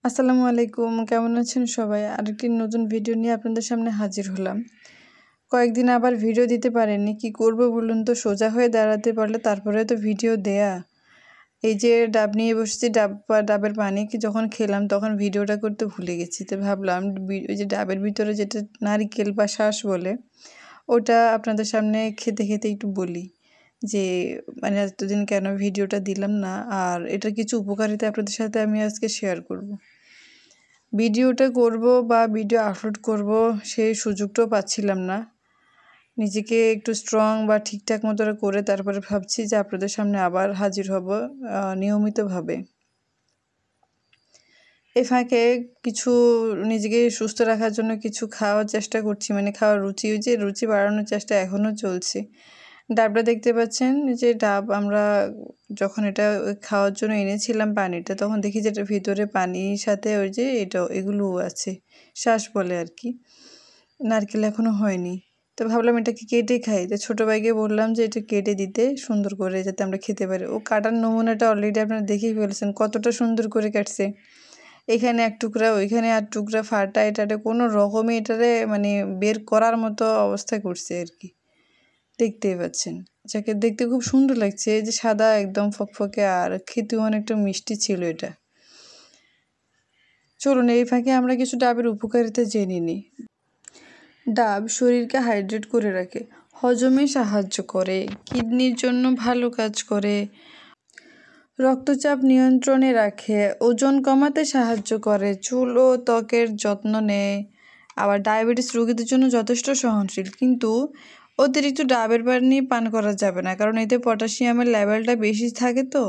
আসসালামু আলাইকুম, কেমন আছেন সবাই? আরেকটি নতুন ভিডিও নিয়ে আপনাদের সামনে হাজির হলাম। কয়েকদিন আবার ভিডিও দিতে পারেননি, কি করব বলুন তো? সোজা হয়ে দাঁড়াতে পারলে তারপরে তো ভিডিও দেয়া। এই যে ডাব নিয়ে বসেছি, ডাবের পানি যখন খেলাম তখন ভিডিওটা করতে ভুলে গেছি। তো ভাবলাম ওই যে ডাবের ভিতরে যেটা নারিকেল বা শাঁস বলে, ওটা আপনাদের সামনে খেতে খেতে একটু বলি যে মানে এতদিন কেন ভিডিওটা দিলাম না, আর এটার কিছু উপকারিতা আপনাদের সাথে আমি আজকে শেয়ার করব। ভিডিওটা করব বা ভিডিও আপলোড করব সেই সুযোগটাও পাচ্ছিলাম না। নিজেকে একটু স্ট্রং বা ঠিকঠাক মতো করে তারপরে ভাবছি যে আপনাদের সামনে আবার হাজির হব নিয়মিতভাবে। এই ফাঁকে কিছু নিজেকে সুস্থ রাখার জন্য কিছু খাওয়ার চেষ্টা করছি, মানে খাওয়ার রুচি বাড়ানোর চেষ্টা এখনও চলছে। ডাবটা দেখতে পাচ্ছেন, যে ডাব আমরা যখন এটা খাওয়ার জন্য এনেছিলাম পানিটা, তখন দেখি যে এটার ভিতরে পানির সাথে ওই যে এগুলোও আছে, শাঁস বলে আর কি, নারকেল এখনও হয়নি। তো ভাবলাম এটাকে কেটে খাই। তো ছোটো ভাইকে বললাম যে এটা কেটে দিতে সুন্দর করে, যাতে আমরা খেতে পারি। ও কাটার নমুনাটা অলরেডি আপনারা দেখেই ফেলেছেন, কতটা সুন্দর করে কাটছে। এখানে এক টুকরা, ওইখানে আর টুকরা, ফাটা এটাতে কোনো রকমই এটারে মানে বের করার মতো অবস্থা করছে আর কি, দেখতেই পাচ্ছেন। যাকে দেখতে খুব সুন্দর লাগছে, এই যে সাদা একদম ফকফকে, আর খেতেও অনেকটা মিষ্টি ছিল এটা। চলুন এই ফাঁকে আমরা কিছু ডাবের উপকারিতা জেনে নিই। ডাব শরীরকে হাইড্রেট করে রাখে, হজমে সাহায্য করে, কিডনির জন্য ভালো কাজ করে, রক্তচাপ নিয়ন্ত্রণে রাখে, ওজন কমাতে সাহায্য করে, চুল ও ত্বকের যত্ন নেয়, আবার ডায়াবেটিস রোগীদের জন্য যথেষ্ট সহনশীল। কিন্তু অতিরিক্ত ডাবের পানি পান করা যাবে না, কারণ এতে পটাশিয়ামের লেভেলটা বেশি থাকে, তো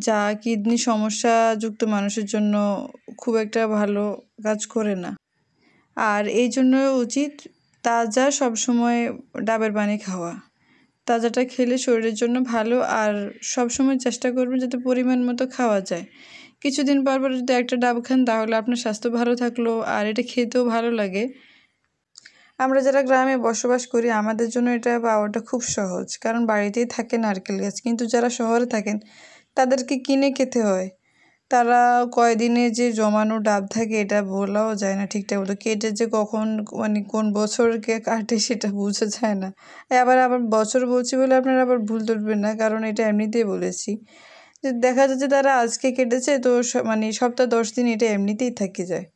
যা কিডনি সমস্যাযুক্ত মানুষের জন্য খুব একটা ভালো কাজ করে না। আর এই জন্য উচিত তাজা সবসময় ডাবের পানি খাওয়া। তাজাটা খেলে শরীরের জন্য ভালো, আর সবসময় চেষ্টা করবেন যাতে পরিমাণ মতো খাওয়া যায়। কিছুদিন পর পর যদি একটা ডাব খান তাহলে আপনার স্বাস্থ্য ভালো থাকলো, আর এটা খেতেও ভালো লাগে। আমরা যারা গ্রামে বসবাস করি আমাদের জন্য এটা পাওয়াটা খুব সহজ, কারণ বাড়িতেই থাকে নারকেল গাছ। কিন্তু যারা শহরে থাকেন তাদেরকে কিনে খেতে হয়। তারা কয়দিনে যে জমানো ডাব থাকে এটা বলাও যায় না ঠিকঠাক মতো, কেটে যে কখন মানে কোন বছরকে কাটে সেটা বোঝা যায় না। আবার বছর বলছি বলে আপনারা আবার ভুল ধরবেন না, কারণ এটা এমনিতেই বলেছি। যে দেখা যাচ্ছে তারা আজকে কেটেছে, তো মানে সপ্তাহ 10 দিন এটা এমনিতেই থেকে যায়।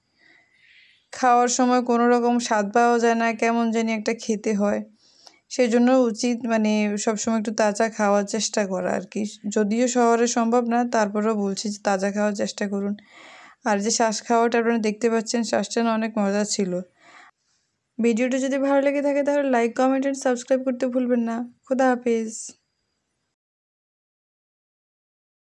খাওয়ার সময় কোনো রকম স্বাদ পাওয়া যায় না, কেমন জানি একটা খেতে হয়। সেই জন্য উচিত মানে সবসময় একটু তাজা খাওয়ার চেষ্টা করা আর কি। যদিও শহরে সম্ভব না, তারপরেও বলছি যে তাজা খাওয়ার চেষ্টা করুন। আর যে শ্বাস খাওয়াটা আপনারা দেখতে পাচ্ছেন, শ্বাসটা না অনেক মজা ছিল। ভিডিওটা যদি ভালো লেগে থাকে তাহলে লাইক, কমেন্ট এন্ড সাবস্ক্রাইব করতে ভুলবেন না। খোদা হাফেজ।